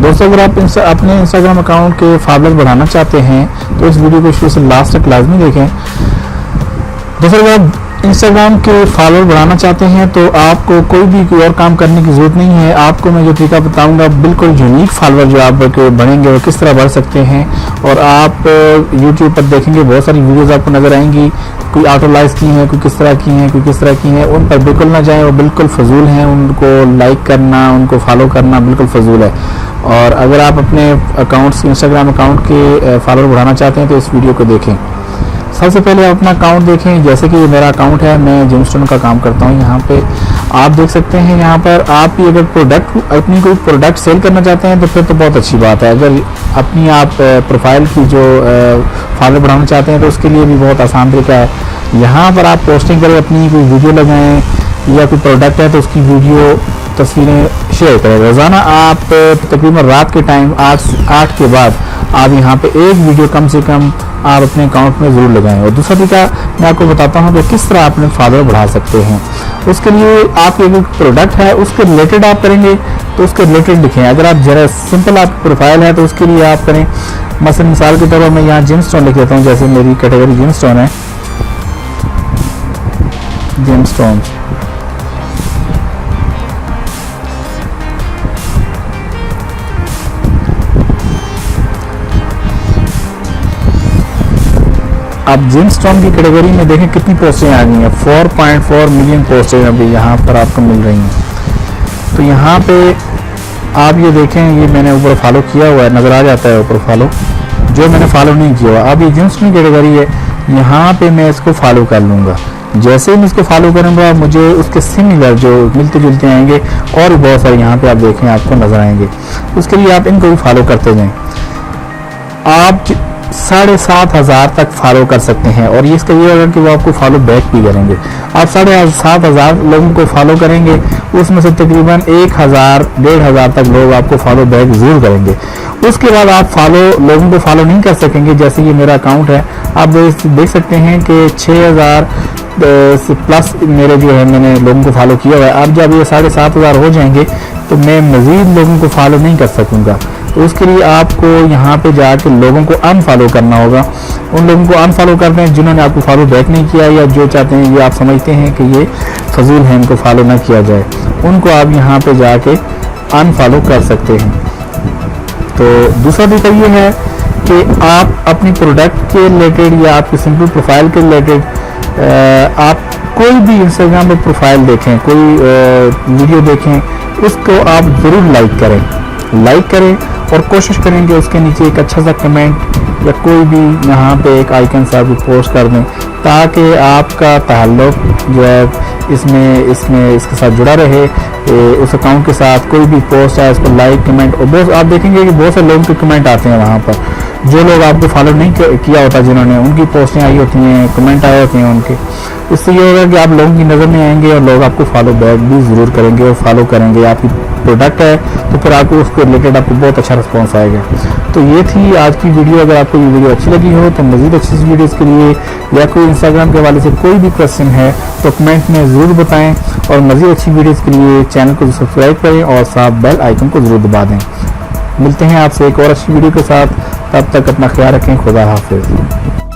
दोस्तों अगर आप अपने इंस्टाग्राम अकाउंट के फॉलोअर्स बढ़ाना चाहते हैं तो इस वीडियो को शुरू से लास्ट तक लाजमी देखें। दोस्तों अगर आप इंस्टाग्राम के फॉलोअर बढ़ाना चाहते हैं तो आपको कोई और काम करने की ज़रूरत नहीं है। आपको मैं जो तरीका बताऊंगा बिल्कुल यूनिक फॉलोअर जो आपके बढ़ेंगे वो किस तरह बढ़ सकते हैं। और आप यूट्यूब पर देखेंगे बहुत सारी वीडियोस आपको नज़र आएंगी, कोई ऑटोलाइज की हैं, कोई किस तरह की हैं, कोई किस तरह की हैं। उन पर बिल्कुल ना जाएं, वो बिल्कुल फजूल हैं। उनको लाइक करना, उनको फॉलो करना बिल्कुल फजूल है। और अगर आप अपने अकाउंट्स इंस्टाग्राम अकाउंट के फॉलोअर बढ़ाना चाहते हैं तो इस वीडियो को देखें। सबसे पहले आप अपना अकाउंट देखें। जैसे कि ये मेरा अकाउंट है, मैं जिमस्टोन का काम करता हूँ। यहाँ पे आप देख सकते हैं, यहाँ पर आप भी अगर अपनी कोई प्रोडक्ट सेल करना चाहते हैं तो फिर तो बहुत अच्छी बात है। अगर अपनी आप प्रोफाइल की जो फॉलो बढ़ाना चाहते हैं तो उसके लिए भी बहुत आसान तरीका है। यहाँ पर आप पोस्टिंग करें, अपनी कोई वीडियो लगाएं या कोई प्रोडक्ट है तो उसकी वीडियो तस्वीरें शेयर करें। रोज़ाना आप तकरीबन रात के टाइम 8 के बाद आप यहाँ पे एक वीडियो कम से कम आप अपने अकाउंट में ज़रूर लगाएं। और दूसरा तरीका मैं आपको बताता हूँ कि किस तरह अपने फॉलोअर बढ़ा सकते हैं। उसके लिए आपके जो प्रोडक्ट है उसके रिलेटेड आप करेंगे तो उसके रिलेटेड लिखें। अगर आप जरा सिंपल आप प्रोफाइल है तो उसके लिए आप करें, मसलन मिसाल के तौर पर मैं यहाँ जिमस्टोन लिख देता हूँ। जैसे मेरी कैटेगरी जिमस्टोन है, जिमस्टोन। अब जिमस्टोन की कैटेगरी में देखें कितनी पोस्टें आ गई हैं। 4.4 मिलियन पोस्टें अभी यहाँ पर आपको मिल रही हैं। तो यहाँ पे आप ये देखें, ये मैंने ऊपर फॉलो किया हुआ है, नज़र आ जाता है ऊपर फॉलो, जो मैंने फॉलो नहीं किया हुआ। अब ये जिमस्टोन कैटेगरी है, यहाँ पे मैं इसको फॉलो कर लूँगा। जैसे ही मैं इसको फॉलो करूँगा मुझे उसके सिमिलर जो मिलते जुलते आएंगे और भी बहुत सारे यहाँ पे आप देखें आपको नज़र आएंगे। उसके लिए आप इनको भी फॉलो करते जाएँ। आप 7,500 तक फॉलो कर सकते हैं। और ये इसका ये होगा कि वो आपको फॉलो बैक भी करेंगे। आप 7,500 लोगों को फॉलो करेंगे, उसमें से तकरीबन 1,000-1,500 तक लोग आपको फॉलो बैक ज़रूर करेंगे। उसके बाद आप लोगों को फॉलो नहीं कर सकेंगे। जैसे ये मेरा अकाउंट है, आप देख सकते हैं कि 6,000 से प्लस मेरे जो है मैंने लोगों को फॉलो किया हुआ है। अब जब ये 7,500 हो जाएंगे तो मैं मज़ीद लोगों को फॉलो नहीं कर सकूँगा। तो उसके लिए आपको यहाँ पे जाकर लोगों को अनफॉलो करना होगा। उन लोगों को अनफॉलो करते हैं जिन्होंने आपको फॉलो बैक नहीं किया या जो चाहते हैं ये आप समझते हैं कि ये फजूल है, इनको फॉलो ना किया जाए, उनको आप यहाँ पे जाके अनफॉलो कर सकते हैं। तो दूसरा तरीका ये है कि आप अपनी प्रोडक्ट के रिलेटेड या आपकी सिंपल प्रोफाइल के रिलेटेड आप कोई भी इंस्टाग्राम पर प्रोफाइल देखें, कोई वीडियो देखें, उसको आप ज़रूर लाइक करें और कोशिश करें कि उसके नीचे एक अच्छा सा कमेंट या कोई भी यहाँ पे एक आइकन सा भी पोस्ट कर दें, ताकि आपका ताल्लुक जो है इसके साथ जुड़ा रहे। उस अकाउंट के साथ कोई भी पोस्ट है, इसको लाइक कमेंट, और बहुत आप देखेंगे कि बहुत से लोगों के कमेंट आते हैं वहाँ पर, जो लोग आपको फॉलो नहीं किया होता, जिन्होंने उनकी पोस्टें आई होती हैं, कमेंट आए होते हैं उनके। इससे ये होगा कि आप लोगों की नज़र में आएंगे और लोग आपको फॉलो बैक भी ज़रूर करेंगे और फॉलो करेंगे। आपकी प्रोडक्ट है तो फिर आपको उसके रिलेटेड आपको बहुत अच्छा रिस्पॉन्स आएगा। तो ये थी आज की वीडियो। अगर आपको ये वीडियो अच्छी लगी हो तो मज़ीद अच्छी वीडियोज़ के लिए या कोई इंस्टाग्राम के हवाले से कोई भी क्वेश्चन है तो कमेंट में ज़रूर बताएं। और मज़ीद अच्छी वीडियोज़ के लिए चैनल को सब्सक्राइब करें और साथ बेल आइकन को ज़रूर दबा दें। मिलते हैं आपसे एक और अच्छी वीडियो के साथ, तब तक अपना ख्याल रखें। खुदा हाफिज़।